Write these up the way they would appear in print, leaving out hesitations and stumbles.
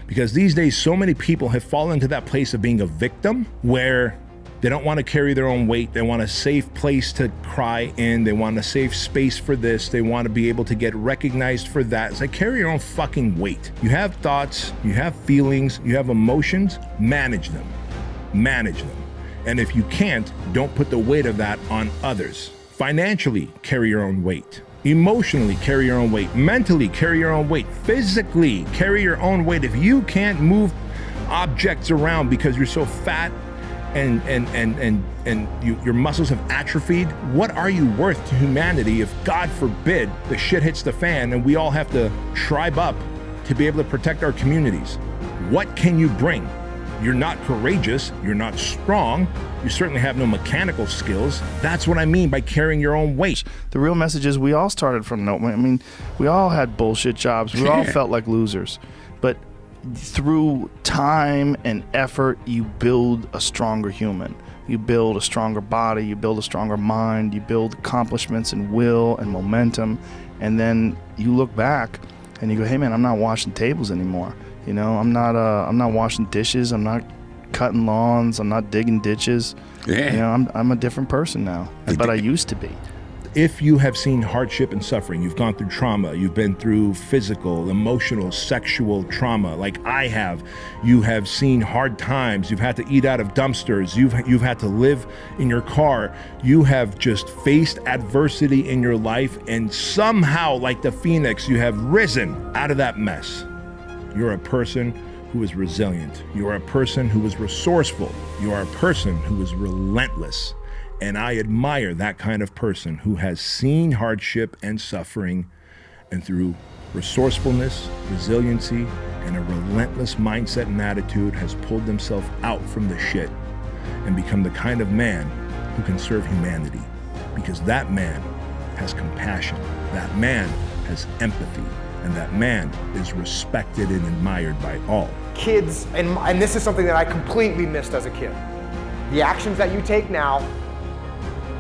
Because these days, so many people have fallen into that place of being a victim where they don't want to carry their own weight. They want a safe place to cry in. They want a safe space for this. They want to be able to get recognized for that. It's like, carry your own fucking weight. You have thoughts, you have feelings, you have emotions, manage them. Manage them. And if you can't, don't put the weight of that on others. Financially, carry your own weight. Emotionally, carry your own weight. Mentally, carry your own weight. Physically, carry your own weight. If you can't move objects around because you're so fat and your muscles have atrophied, what are you worth to humanity if, God forbid, the shit hits the fan and we all have to tribe up to be able to protect our communities? What can you bring? You're not courageous, you're not strong, you certainly have no mechanical skills. That's what I mean by carrying your own weight. The real message is we all started from no, I mean, we all had bullshit jobs, we all felt like losers, but through time and effort, you build a stronger human. You build a stronger body, you build a stronger mind, you build accomplishments and will and momentum, and then you look back and you go, hey man, I'm not washing tables anymore. You know, I'm not washing dishes, I'm not cutting lawns, I'm not digging ditches. Yeah. You know, I'm a different person now, but I used to be. If you have seen hardship and suffering, you've gone through trauma, you've been through physical, emotional, sexual trauma like I have, you have seen hard times, you've had to eat out of dumpsters, you've had to live in your car, you have just faced adversity in your life, and somehow, like the phoenix, you have risen out of that mess. You're a person who is resilient. You're a person who is resourceful. You are a person who is relentless. And I admire that kind of person who has seen hardship and suffering, and through resourcefulness, resiliency, and a relentless mindset and attitude has pulled themselves out from the shit and become the kind of man who can serve humanity. Because that man has compassion, that man has empathy, and that man is respected and admired by all. Kids, and this is something that I completely missed as a kid. The actions that you take now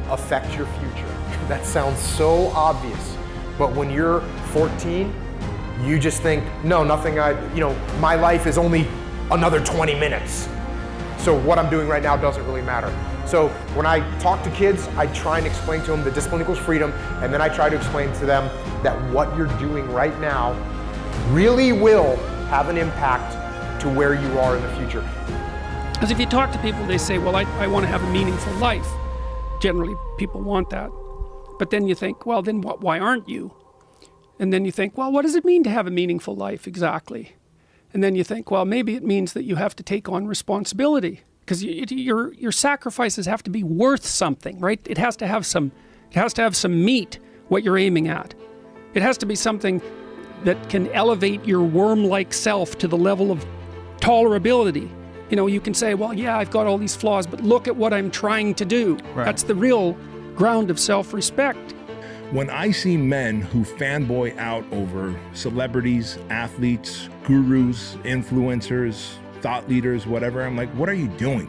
affect your future. That sounds so obvious, but when you're 14, you just think, no, my life is only another 20 minutes. So what I'm doing right now doesn't really matter. So when I talk to kids, I try and explain to them that discipline equals freedom, and then I try to explain to them that what you're doing right now really will have an impact to where you are in the future. Because if you talk to people, they say, well, I want to have a meaningful life. Generally, people want that. But then you think, well, then why aren't you? And then you think, well, what does it mean to have a meaningful life exactly? And then you think, well, maybe it means that you have to take on responsibility, because your sacrifices have to be worth something, right? It has to have some meat, what you're aiming at. It has to be something that can elevate your worm-like self to the level of tolerability. You know, you can say, well, yeah, I've got all these flaws, but look at what I'm trying to do. Right. That's the real ground of self-respect. When I see men who fanboy out over celebrities, athletes, gurus, influencers, thought leaders, whatever, I'm like, what are you doing?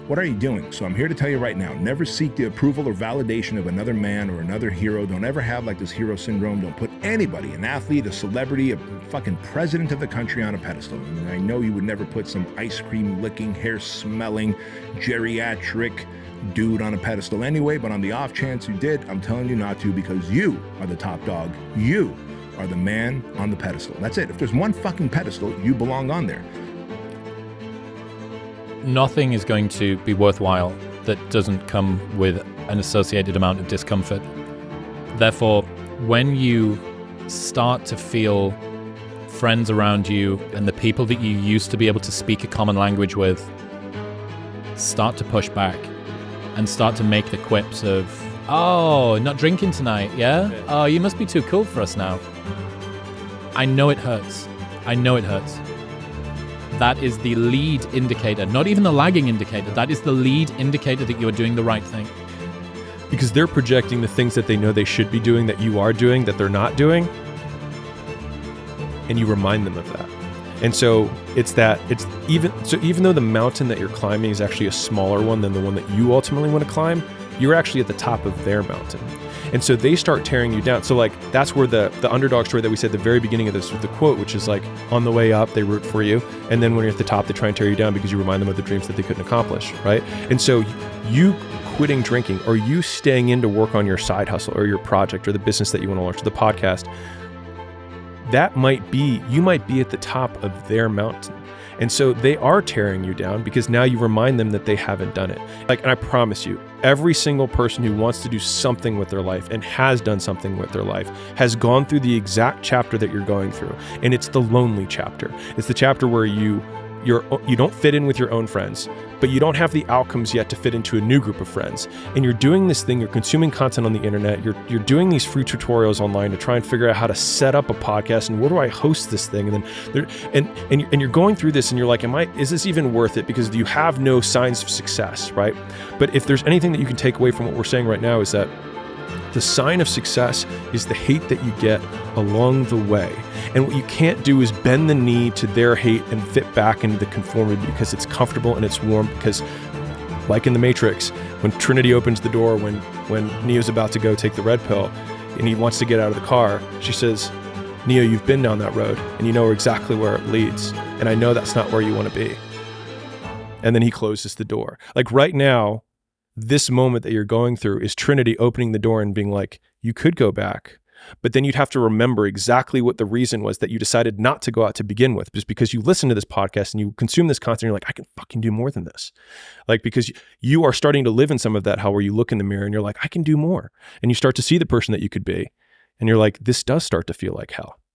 What are you doing? So I'm here to tell you right now, never seek the approval or validation of another man or another hero. Don't ever have like this hero syndrome. Don't put anybody, an athlete, a celebrity, a fucking president of the country on a pedestal. And I know you would never put some ice cream licking, hair smelling, geriatric dude on a pedestal anyway, but on the off chance you did, I'm telling you not to, because you are the top dog. You are the man on the pedestal. That's it. If there's one fucking pedestal, you belong on there. Nothing is going to be worthwhile that doesn't come with an associated amount of discomfort. Therefore, when you start to feel friends around you and the people that you used to be able to speak a common language with start to push back and start to make the quips of, oh, not drinking tonight, yeah? Oh, you must be too cool for us now. I know it hurts. I know it hurts. That is the lead indicator, not even the lagging indicator. That is the lead indicator that you are doing the right thing. Because they're projecting the things that they know they should be doing that you are doing that they're not doing. And you remind them of that. And so even though the mountain that you're climbing is actually a smaller one than the one that you ultimately want to climb, you're actually at the top of their mountain. And so they start tearing you down. So like, that's where the underdog story that we said at the very beginning of this with the quote, which is like, on the way up, they root for you. And then when you're at the top, they try and tear you down because you remind them of the dreams that they couldn't accomplish, right? And so you quitting drinking, or you staying in to work on your side hustle or your project or the business that you want to launch, or the podcast, you might be at the top of their mountain. And so they are tearing you down because now you remind them that they haven't done it. Like, and I promise you, every single person who wants to do something with their life and has done something with their life has gone through the exact chapter that you're going through. And it's the lonely chapter. It's the chapter where you don't fit in with your own friends, but you don't have the outcomes yet to fit into a new group of friends. And you're doing this thing, you're consuming content on the internet, you're doing these free tutorials online to try and figure out how to set up a podcast and where do I host this thing? And then you're going through this and you're like, is this even worth it? Because you have no signs of success, right? But if there's anything that you can take away from what we're saying right now, is that the sign of success is the hate that you get along the way. And what you can't do is bend the knee to their hate and fit back into the conformity because it's comfortable and it's warm. Because like in the Matrix, when Trinity opens the door, when Neo's about to go take the red pill and he wants to get out of the car, she says, Neo, you've been down that road and you know exactly where it leads. And I know that's not where you want to be. And then he closes the door. Like right now, this moment that you're going through is Trinity opening the door and being like, you could go back, but then you'd have to remember exactly what the reason was that you decided not to go out to begin with, just because you listen to this podcast and you consume this content and you're like, I can fucking do more than this. Like, because you are starting to live in some of that hell where you look in the mirror and you're like, I can do more. And you start to see the person that you could be. And you're like, this does start to feel like hell.